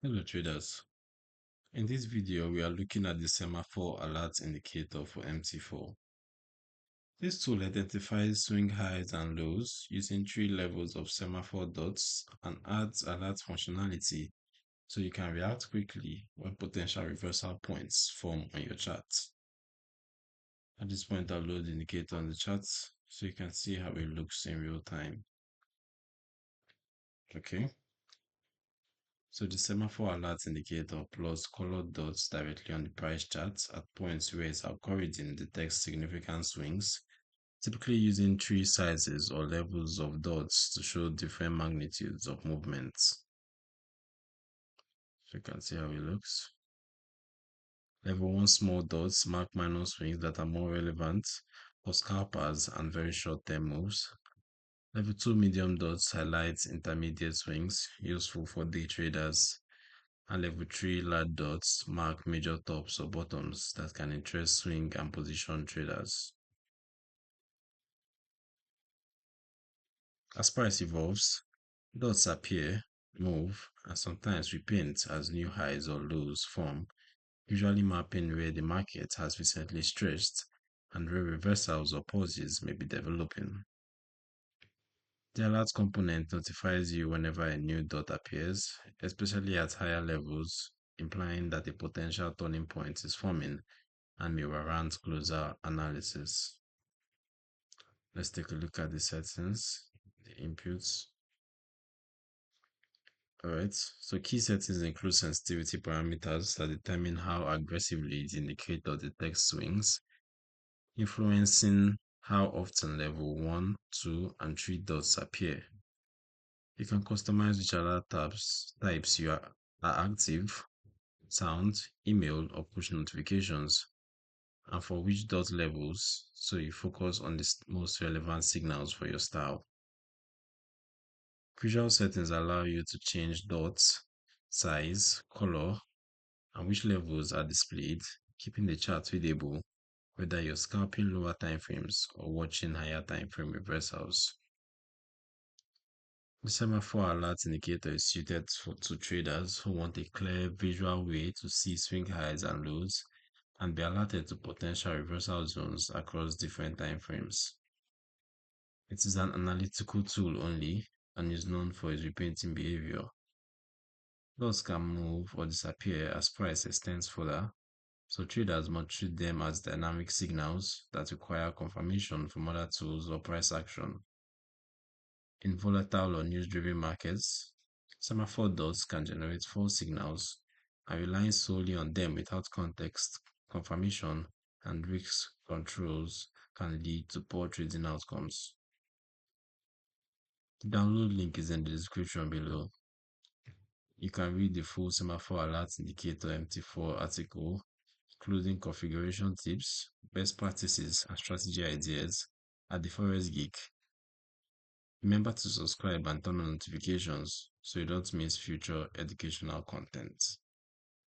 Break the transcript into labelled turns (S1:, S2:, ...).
S1: Hello traders. In this video, we are looking at the Semafor Alert Indicator for MT4. This tool identifies swing highs and lows using three levels of semaphore dots and adds alert functionality so you can react quickly when potential reversal points form on your chart. At this point, I'll load the indicator on the chart so you can see how it looks in real time. Okay. So the semaphore alert indicator plots colored dots directly on the price chart at points where its algorithm detects significant swings, typically using three sizes or levels of dots to show different magnitudes of movements. So you can see how it looks. Level 1 small dots mark minor swings that are more relevant for scalpers and very short-term moves. Level 2 medium dots highlights intermediate swings, useful for day traders. And level 3 large dots mark major tops or bottoms that can interest swing and position traders. As price evolves, dots appear, move, and sometimes repaint as new highs or lows form, usually mapping where the market has recently stretched and where reversals or pauses may be developing. The alert component notifies you whenever a new dot appears, especially at higher levels, implying that a potential turning point is forming and may warrant closer analysis. Let's take a look at the settings, the inputs. Alright, so key settings include sensitivity parameters that determine how aggressively the indicator detects swings, influencing how often level 1, 2, and 3 dots appear. You can customize which alert types are active, sound, email, or push notifications, and for which dot levels, so you focus on the most relevant signals for your style. Visual settings allow you to change dots, size, color, and which levels are displayed, keeping the chart readable whether you're scalping lower time frames or watching higher time frame reversals. The Semafor Alert Indicator is suited to traders who want a clear visual way to see swing highs and lows and be alerted to potential reversal zones across different time frames. It is an analytical tool only and is known for its repainting behavior. Lots can move or disappear as price extends further, so traders must treat them as dynamic signals that require confirmation from other tools or price action. In volatile or news-driven markets, semaphore dots can generate false signals, and relying solely on them without context, confirmation, and risk controls can lead to poor trading outcomes. The download link is in the description below. You can read the full Semafor Alert Indicator MT4 article, including configuration tips, best practices, and strategy ideas at the Forex Geek. Remember to subscribe and turn on notifications so you don't miss future educational content.